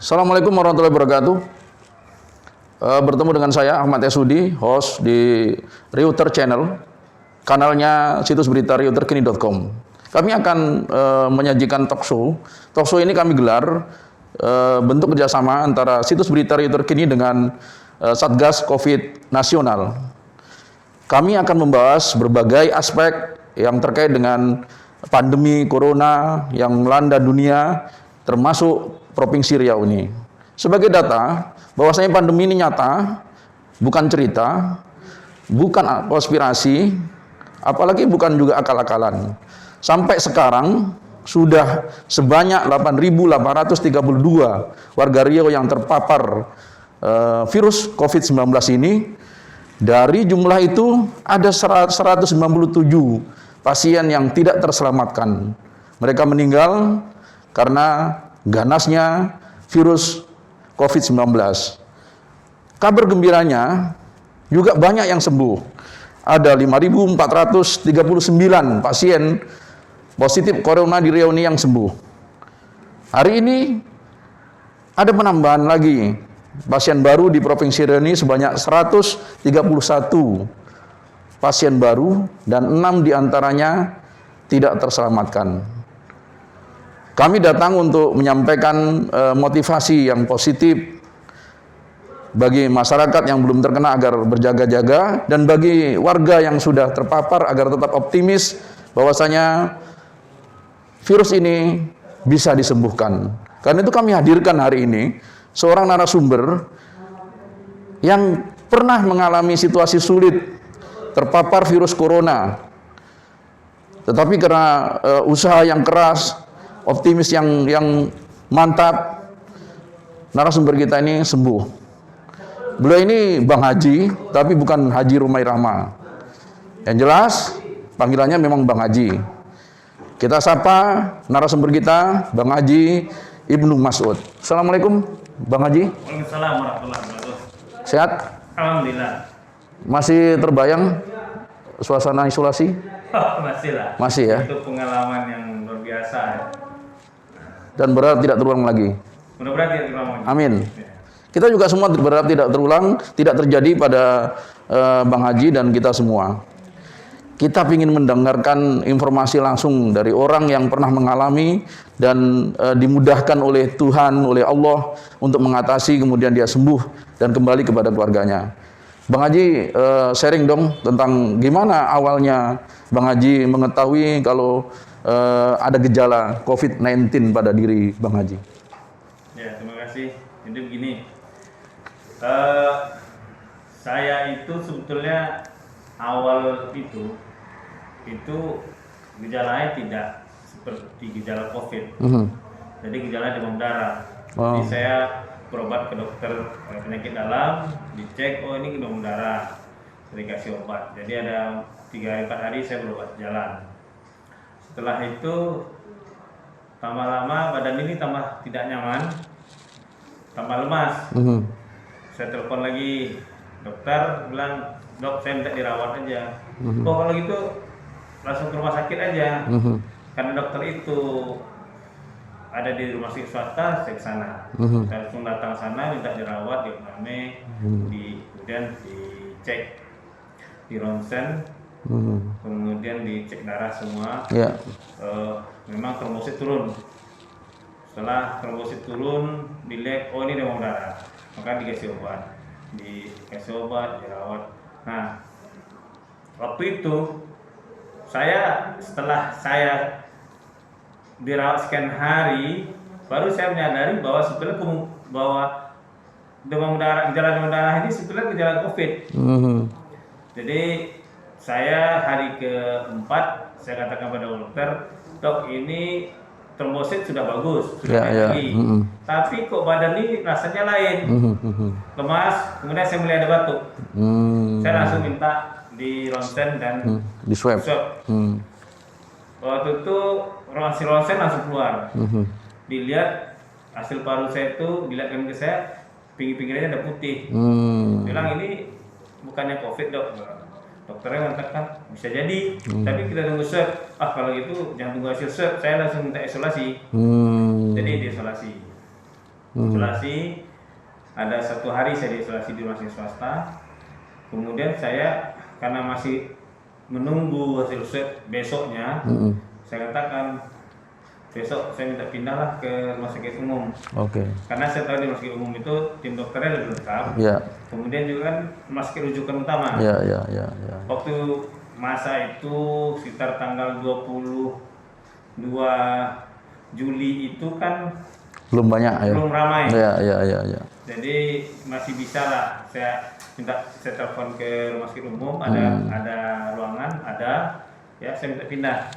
Assalamualaikum warahmatullahi wabarakatuh. Bertemu dengan saya Ahmad Yasudi, host di Reuter Channel, kanalnya situs berita reuterkini.com. Kami akan menyajikan talk show. Talk show ini kami gelar bentuk kerjasama antara situs berita Reuter Kini dengan Satgas COVID Nasional. Kami akan membahas berbagai aspek yang terkait dengan pandemi corona yang melanda dunia, termasuk Provinsi Riau ini. Sebagai data, bahwasanya pandemi ini nyata, bukan cerita, bukan konspirasi, apalagi bukan juga akal-akalan. Sampai sekarang sudah sebanyak 8.832 warga Riau yang terpapar virus COVID-19 ini. Dari jumlah itu ada 197 pasien yang tidak terselamatkan. Mereka meninggal karena ganasnya virus COVID-19. Kabar gembiranya juga banyak yang sembuh. Ada 5.439 pasien positif corona di Riau ini yang sembuh. Hari ini ada penambahan lagi pasien baru di Provinsi Riau ini sebanyak 131 pasien baru dan 6 diantaranya tidak terselamatkan. Kami datang untuk menyampaikan motivasi yang positif bagi masyarakat yang belum terkena agar berjaga-jaga, dan bagi warga yang sudah terpapar agar tetap optimis bahwasanya virus ini bisa disembuhkan. Karena itu kami hadirkan hari ini seorang narasumber yang pernah mengalami situasi sulit terpapar virus corona, tetapi karena usaha yang keras, optimis yang mantap, narasumber kita ini sembuh. Beliau ini Bang Haji, tapi bukan Haji Rumai Rahma. Yang jelas panggilannya memang Bang Haji. Kita sapa narasumber kita, Bang Haji Ibnu Mas'ud. Assalamualaikum Bang Haji. Waalaikumsalam warahmatullahi wabarakatuh. Sehat? Alhamdulillah. Masih terbayang suasana isolasi? Masih lah. Masih ya? Itu pengalaman yang luar biasa ya. Dan berharap tidak terulang lagi. Mudah-mudahan tidak terulang lagi. Amin. Ya. Kita juga semua berharap tidak terulang, tidak terjadi pada Bang Haji dan kita semua. Kita ingin mendengarkan informasi langsung dari orang yang pernah mengalami dan dimudahkan oleh Tuhan, oleh Allah untuk mengatasi, kemudian dia sembuh dan kembali kepada keluarganya. Bang Haji, sharing dong tentang gimana awalnya Bang Haji mengetahui kalau ada gejala COVID-19 pada diri Bang Haji. Ya, terima kasih. Jadi begini, saya itu sebetulnya awal itu gejalanya tidak seperti gejala COVID. Jadi gejala demam darah. Jadi saya berobat ke dokter penyakit dalam, dicek, oh ini demam darah, saya dikasih obat. Jadi ada 3-4 hari saya berobat jalan. Setelah itu tambah lama badan ini tambah tidak nyaman, tambah lemas. Saya telepon lagi dokter, bilang, dok saya minta dirawat aja. Oh kalau gitu langsung ke rumah sakit aja. Karena dokter itu ada di rumah sakit swasta, saya ke sana. Saya langsung datang sana, minta dirawat, diagnosis, kemudian dicek, di ronsen, kemudian dicek darah semua. Ya. Memang trombosit turun. Setelah trombosit turun, dilihat, oh ini demam darah, maka dikasih obat, dirawat. Nah, waktu itu setelah saya dirawat sekian hari, baru saya menyadari bahwa sebetulnya gejala demam darah ini sebetulnya gejala COVID. Jadi saya hari keempat saya katakan pada dokter, dok ini trombosit sudah bagus, sudah tinggi, tapi kok badan ini rasanya lain, lemas, kemudian saya mulai ada batuk. Saya langsung minta di ronsen dan di swab. Waktu itu hasil ronsen langsung keluar. Dilihat hasil paru saya itu, dilihatkan ke saya, pinggir-pinggirnya ada putih. Bilang ini bukannya COVID dok. Dokternya mengatakan bisa jadi, tapi kita tunggu swab. Kalau gitu jangan tunggu hasil swab, saya langsung minta isolasi. Jadi diisolasi. Isolasi, ada 1 hari saya diisolasi di rumah sakit swasta. Kemudian saya karena masih menunggu hasil swab besoknya, saya katakan besok saya minta pindahlah ke rumah sakit umum. Karena saya tahu di rumah sakit umum itu tim dokternya lebih lengkap. Kemudian juga kan rumah sakit rujukan utama. Waktu masa itu sekitar tanggal 22 Juli itu kan belum banyak ya. Belum ramai. Ya. Jadi masih bisa lah. Saya telepon ke rumah sakit umum, ada ruangan, ada, ya saya minta pindah.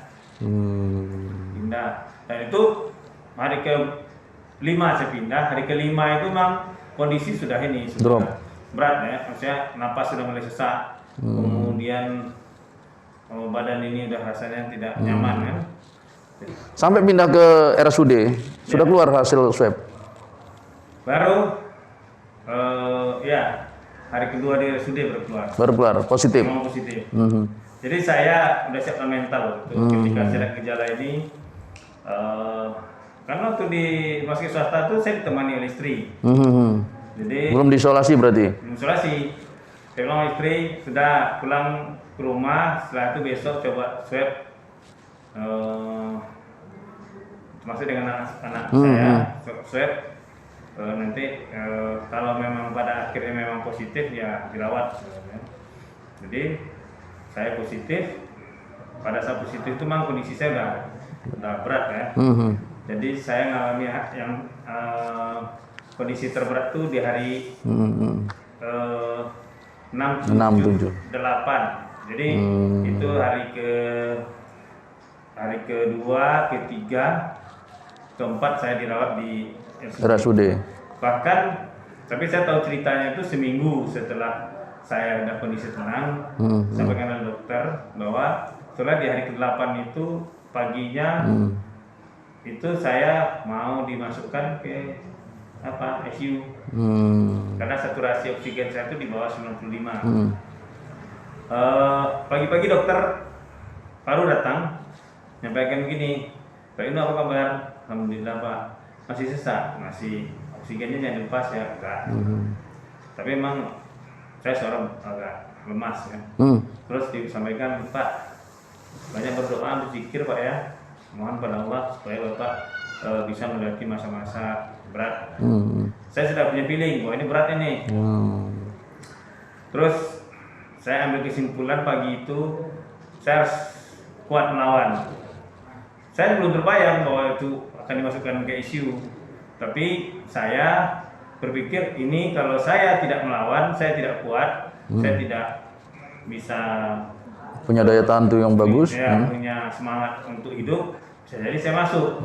Pindah. Dan itu hari ke-5 saya pindah. Hari ke-5 itu memang kondisi sudah sudah berat ya. Maksudnya napas sudah mulai sesak. Kemudian badan ini udah rasanya tidak nyaman kan. Sampai pindah ke RSUD, sudah keluar hasil swab? Baru hari kedua di RSUD baru keluar. Positif? Memang positif. Jadi saya udah siapkan mental ketika saya lihat gejala ini. Karena waktu di rumah sakit swasta itu saya ditemani oleh istri. Jadi belum diisolasi berarti? Belum isolasi. Saya bilang sama istri, sudah pulang ke rumah, setelah itu besok coba swab. Termasuk dengan anak saya swab. Nanti kalau memang pada akhirnya memang positif ya dirawat. Jadi saya positif. Pada saat positif itu memang kondisi saya udah berat ya. Jadi saya mengalami yang kondisi terberat itu di hari 6, 7, 8. Jadi itu hari kedua, ketiga, keempat saya dirawat di RSUD. Bahkan, tapi saya tahu ceritanya itu seminggu setelah saya udah kondisi tenang, sampaikan oleh dokter bahwa setelah di hari ke-8 itu paginya itu saya mau dimasukkan ke ICU. Karena saturasi oksigen saya itu di bawah 95. Pagi-pagi dokter baru datang menyampaikan begini, Pak Inu apa kabar? Alhamdulillah Pak, masih sesak, masih oksigennya jangan lepas ya, enggak. Tapi memang saya seorang agak lemas ya. Terus disampaikan, Pak, banyak berdoa, berzikir Pak ya, mohon pada Allah supaya Bapak bisa melewati masa-masa berat. Saya sudah punya feeling bahwa ini berat ini. Terus saya ambil kesimpulan pagi itu saya harus kuat melawan. Saya belum terbayang bahwa itu akan dimasukkan ke ICU. Tapi saya berpikir ini kalau saya tidak melawan, saya tidak kuat, saya tidak bisa punya daya tahan tuh yang bagus, punya semangat untuk hidup, bisa jadi saya masuk.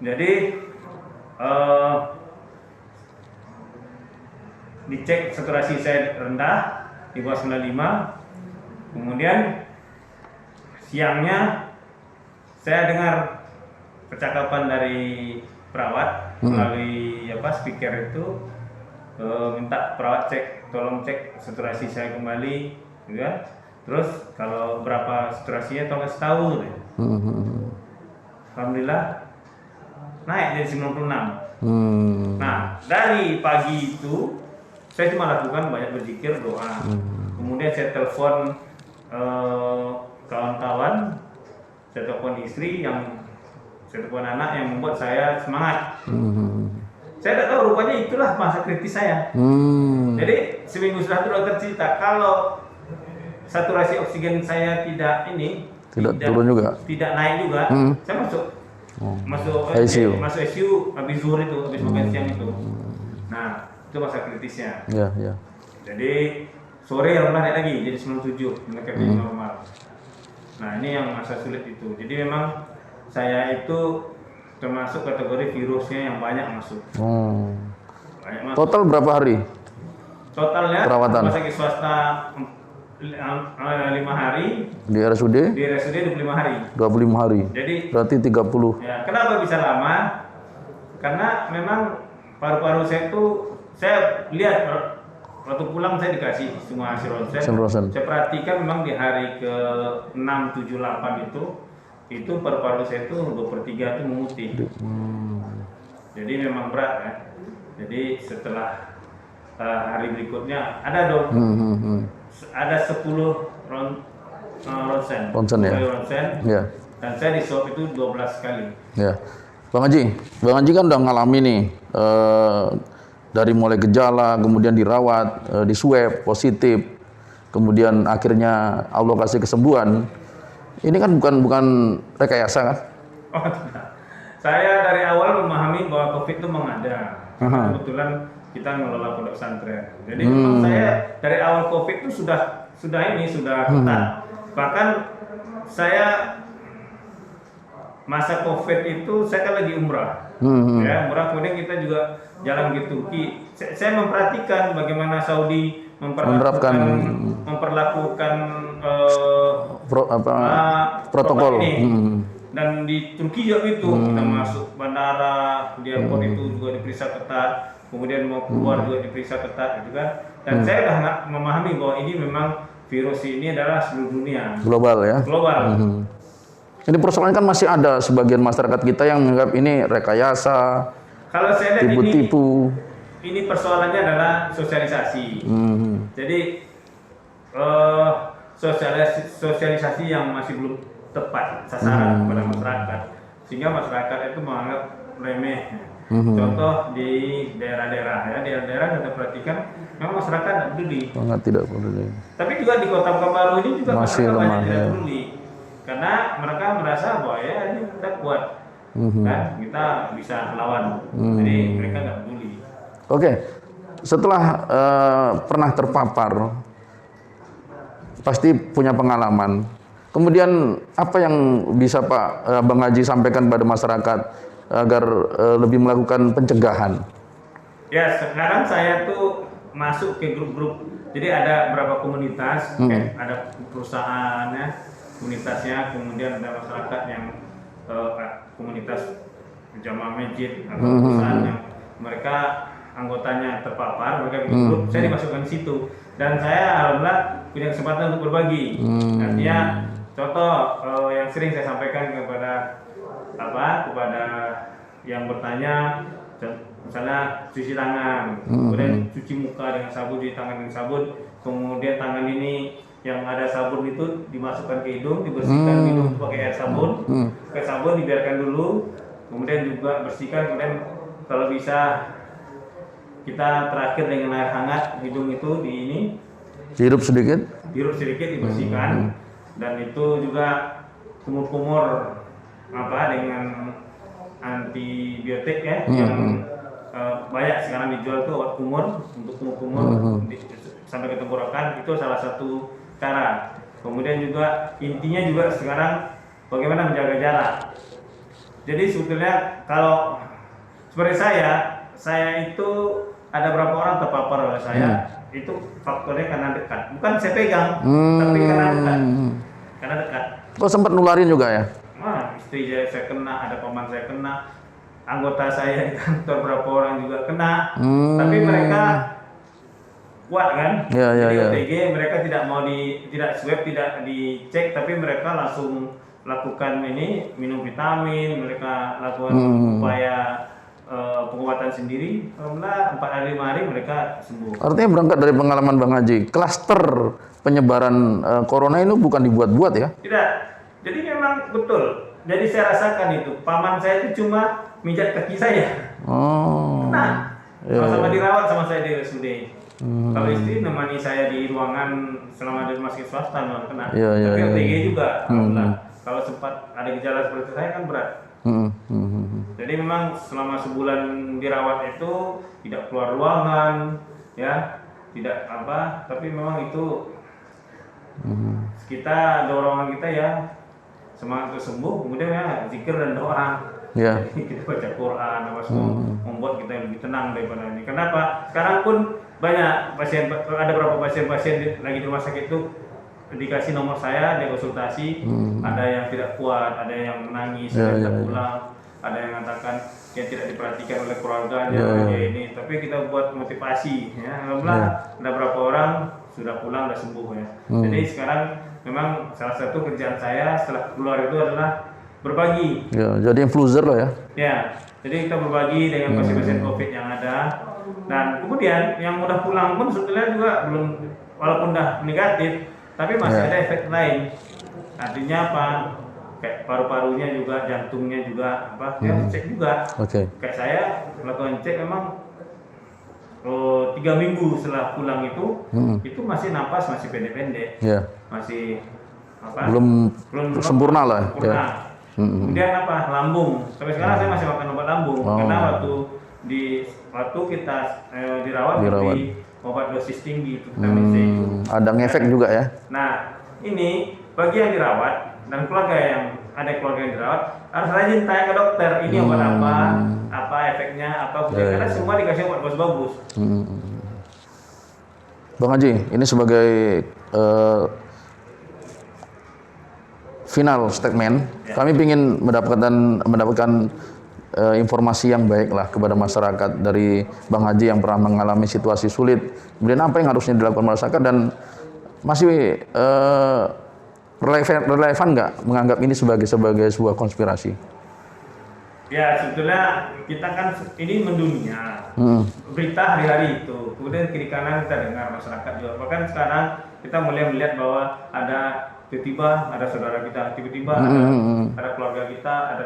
Jadi dicek saturasi saya rendah di bawah 95. Kemudian siangnya saya dengar percakapan dari perawat melalui speaker itu, minta perawat tolong cek saturasi saya kembali, juga. Terus kalau berapa saturasinya tolong kasih tahu. Alhamdulillah naik jadi 96. Nah dari pagi itu saya cuma lakukan banyak berzikir, doa. Kemudian saya telepon kawan-kawan, saya telepon istri, saya telepon anak yang membuat saya semangat. Saya tidak tahu, rupanya itulah masa kritis saya. Jadi seminggu setelah itu dokter cerita kalau saturasi oksigen saya tidak turun juga, tidak naik juga, saya masuk ICU habis zuhur itu, habis makan siang itu. Nah itu masa kritisnya. Jadi sore naik lagi jadi 97, mendekat normal. Nah ini yang masa sulit itu. Jadi memang saya itu termasuk kategori virusnya yang banyak masuk. Banyak masuk. Total berapa hari? Totalnya perawatan rumah sakit swasta 5 hari. Di RSUD? Di RSUD 25 hari. 25 hari. Jadi berarti 30. Ya, kenapa bisa lama? Karena memang paru-paru saya itu, saya lihat waktu pulang saya dikasih semua hasil ronsen. Saya perhatikan memang di hari ke-6, 7, 8 itu paru-paru saya itu 2/3 itu memutih. Jadi memang berat ya. Jadi setelah hari berikutnya ada dong, ada 10 ronsen, ya. ronsen, Ya. dan saya di swab itu 12 kali. Ya, Bang Haji kan udah ngalami nih dari mulai gejala, kemudian dirawat, di swab positif, kemudian akhirnya Allah kasih kesembuhan. Ini kan bukan rekayasa kan? Oh tidak. Saya dari awal memahami bahwa COVID itu memang ada. Kebetulan kita ngelola pondok pesantren. Jadi memang saya dari awal COVID itu sudah ketat. Bahkan saya masa COVID itu saya kan lagi umrah. Ya, umrah kemudian kita juga jalan ke Turki. Saya memperhatikan bagaimana Saudi memperlakukan protokol ini. Dan di Turki juga itu kita masuk bandara, di airport itu juga diperiksa ketat, kemudian mau keluar juga diperiksa ketat gitu kan. Dan saya sudah memahami bahwa ini memang virus ini adalah seluruh dunia. Global ya. Global. Ini persoalan kan masih ada sebagian masyarakat kita yang menganggap ini rekayasa. Kalau saya lihat tipu-tipu. Ini persoalannya adalah sosialisasi. Jadi sosialisasi yang masih belum tepat sasaran kepada masyarakat, sehingga masyarakat itu menganggap remeh. Contoh di daerah-daerah ya, daerah-daerah kita perhatikan memang masyarakat tidak peduli. Sangat tidak peduli. Tapi juga di Kota Pekanbaru ini juga masih masyarakat lemah, banyak tidak peduli, karena mereka merasa bahwa ya ini kita kuat, kan kita bisa lawan. Jadi mereka nggak peduli. Oke, setelah pernah terpapar, pasti punya pengalaman. Kemudian apa yang bisa Bang Haji sampaikan pada masyarakat agar lebih melakukan pencegahan? Ya, sekarang saya tuh masuk ke grup-grup. Jadi ada beberapa komunitas, ada perusahaannya, komunitasnya, kemudian ada masyarakat yang komunitas jamaah masjid atau perusahaan yang mereka anggotanya terpapar, mereka bikin grup, saya dimasukkan di situ. Dan saya alhamdulillah punya kesempatan untuk berbagi. Artinya contoh yang sering saya sampaikan kepada yang bertanya, misalnya cuci tangan, kemudian cuci muka dengan sabun, cuci tangan dengan sabun, kemudian tangan ini yang ada sabun itu dimasukkan ke hidung, dibersihkan hidung pakai air sabun, pakai sabun dibiarkan dulu, kemudian juga bersihkan, kemudian kalau bisa kita terakhir dengan air hangat, hidung itu dihirup sedikit, dibersihkan, dan itu juga kumur-kumur dengan antibiotik ya, yang banyak sekarang dijual tuh obat kumur untuk kumur-kumur sampai ke tenggorokan, itu salah satu cara. Kemudian juga intinya juga sekarang bagaimana menjaga jarak. Jadi sebetulnya kalau seperti saya itu ada berapa orang terpapar oleh saya, itu faktornya karena dekat, bukan saya pegang, tapi karena dekat. Kok sempat nularin juga ya? Nah, istri saya kena, ada paman saya kena, anggota saya di kantor berapa orang juga kena, tapi mereka kuat kan? Jadi OTG mereka tidak mau tidak swab, tidak dicek, tapi mereka langsung lakukan minum vitamin, mereka lakukan upaya pengobatan sendiri. Alhamdulillah 4 hari 5 hari mereka sembuh. Artinya berangkat dari pengalaman Bang Haji, klaster penyebaran corona ini bukan dibuat-buat ya? Tidak. Jadi memang betul. Jadi saya rasakan itu. Paman saya itu cuma mijat kaki saya. Nah, sama-sama dirawat sama saya di RSUD. Kalau istri nemani saya di ruangan selama di rumah sakit swasta memang kena. Tapi OTG juga. Alhamdulillah. Kalau sempat ada gejala seperti saya kan berat. Jadi memang selama sebulan dirawat itu tidak keluar ruangan, ya, tidak tapi memang itu kita dorongan kita ya semangat untuk sembuh, kemudian ya zikir dan doa. Jadi kita baca Quran, membuat kita lebih tenang daripada ini. Kenapa? Sekarang pun banyak ada beberapa pasien-pasien lagi di rumah sakit itu dikasih nomor saya, dia konsultasi, ada yang tidak kuat, ada yang menangis, ada yang pulang, ada yang mengatakan yang tidak diperhatikan oleh keluarganya, ini. Tapi kita buat motivasi, ya. Alhamdulillah ada beberapa orang sudah pulang, sudah sembuh ya. Jadi sekarang memang salah satu kerjaan saya setelah keluar itu adalah berbagi. Ya, jadi influencer lah ya. Ya, jadi kita berbagi dengan pasien-pasien COVID yang ada. Dan kemudian yang udah pulang pun sebetulnya juga belum, walaupun udah negatif, tapi masih ada efek lain. Artinya apa? Kayak paru-parunya juga, jantungnya juga, apa? Ya cek juga. Kayak saya melakukan cek memang 3 minggu setelah pulang itu masih napas masih pendek-pendek, masih apa? Belum sempurna lah. Sempurna. Kemudian apa? Lambung. Sampai sekarang saya masih makan obat lambung karena waktu kita dirawat di obat dosis tinggi vitamin C. Ada ngefek juga ya. Nah, ini bagi yang dirawat dan keluarga yang dirawat harus rajin tanya ke dokter, ini obat apa efeknya, karena semua dikasih obat bagus-bagus. Bang Haji, ini sebagai final statement, kami ingin mendapatkan informasi yang baik lah kepada masyarakat dari Bang Haji yang pernah mengalami situasi sulit. Kemudian apa yang harusnya dilakukan masyarakat dan masih relevan nggak menganggap ini sebagai sebuah konspirasi? Ya, sebetulnya kita kan ini mendunia, berita hari-hari itu, kemudian kiri kanan kita dengar masyarakat juga. Bahkan sekarang kita mulai melihat bahwa tiba-tiba ada saudara kita, tiba-tiba ada keluarga kita, ada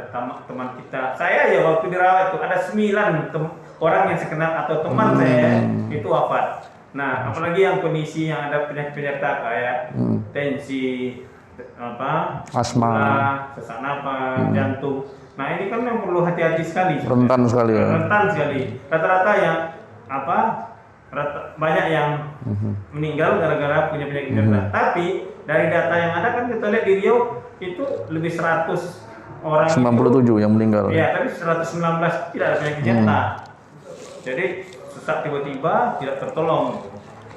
teman kita. Saya ya waktu dirawat itu ada 9 orang yang saya kenal atau teman saya itu wafat. Nah, apalagi yang kondisi yang ada penyakit-penyerta kayak tensi, asma, sesak napas, jantung. Nah, ini kan yang perlu hati-hati sekali. Rentan sekali ya. Rentan sekali. Rata-rata yang banyak yang meninggal gara-gara punya penyakit penyerta. Tapi dari data yang ada kan kita lihat di Riau itu lebih 100 orang. 97 yang meninggal. Iya, tapi 119 tidak ada penyakit penyerta. Jadi sesak tiba-tiba tidak tertolong.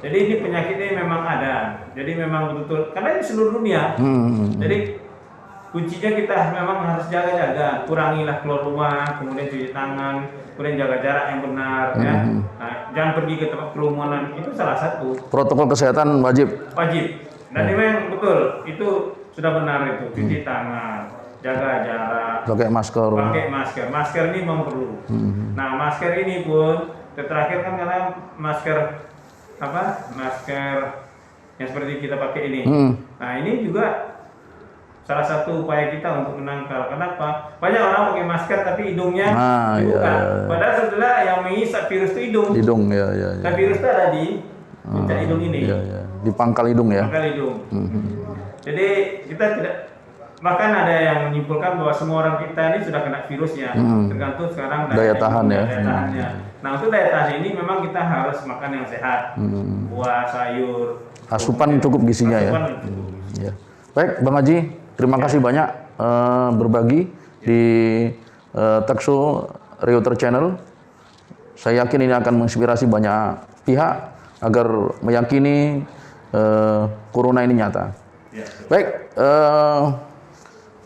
Jadi ini penyakitnya memang ada. Jadi memang betul-betul karena ini seluruh dunia. Jadi kuncinya kita memang harus jaga-jaga, kurangilah keluar rumah, kemudian cuci tangan, kemudian jaga jarak yang benar, ya. Nah, jangan pergi ke tempat kerumunan, itu salah satu. Protokol kesehatan wajib. Dan ini memang betul, itu sudah benar itu, cuci tangan, jaga jarak, pakai masker. Masker ini memang perlu. Nah, masker ini pun terakhir kan karena masker yang seperti kita pakai ini. Nah, ini juga salah satu upaya kita untuk menangkal. Kenapa? Banyak orang pakai masker tapi hidungnya dibuka. Padahal sebetulnya yang mengisap virus itu hidung. Dan virus itu ada di puncak hidung ini. Di pangkal hidung ya. Pangkal hidung. Jadi kita tidak, bahkan ada yang menyimpulkan bahwa semua orang kita ini sudah kena virusnya. Tergantung sekarang daya tahannya. Nah, untuk daya tahan ini memang kita harus makan yang sehat. Buah, sayur. Asupan cukup gizinya ya. Baik, Bang Haji, terima kasih banyak berbagi di Talkshow Reuter Channel. Saya yakin ini akan menginspirasi banyak pihak agar meyakini corona ini nyata. Baik,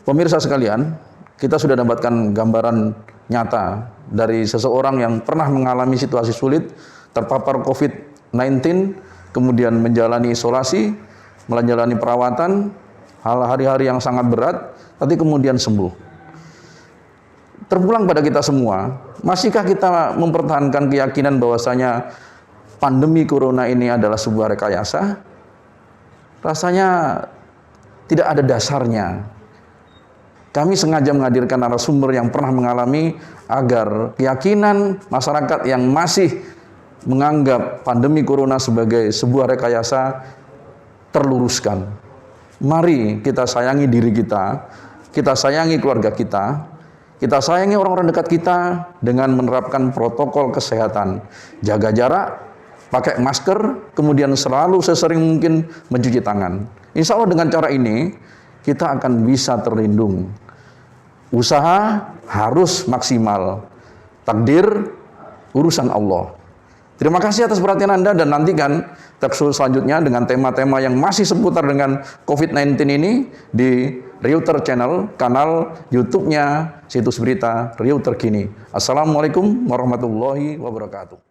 pemirsa sekalian, kita sudah dapatkan gambaran nyata dari seseorang yang pernah mengalami situasi sulit, terpapar COVID-19, kemudian menjalani isolasi, menjalani perawatan, hari-hari yang sangat berat, tapi kemudian sembuh. Terpulang pada kita semua, masihkah kita mempertahankan keyakinan bahwasanya pandemi corona ini adalah sebuah rekayasa? Rasanya tidak ada dasarnya. Kami sengaja menghadirkan narasumber yang pernah mengalami agar keyakinan masyarakat yang masih menganggap pandemi corona sebagai sebuah rekayasa terluruskan. Mari kita sayangi diri kita sayangi keluarga kita sayangi orang-orang dekat kita dengan menerapkan protokol kesehatan. Jaga jarak, pakai masker, kemudian selalu sesering mungkin mencuci tangan. Insya Allah dengan cara ini, kita akan bisa terlindung. Usaha harus maksimal. Takdir, urusan Allah. Terima kasih atas perhatian Anda dan nantikan talkshow selanjutnya dengan tema-tema yang masih seputar dengan COVID-19 ini di Reuter Channel, kanal YouTube-nya situs berita Reuter Kini. Assalamualaikum warahmatullahi wabarakatuh.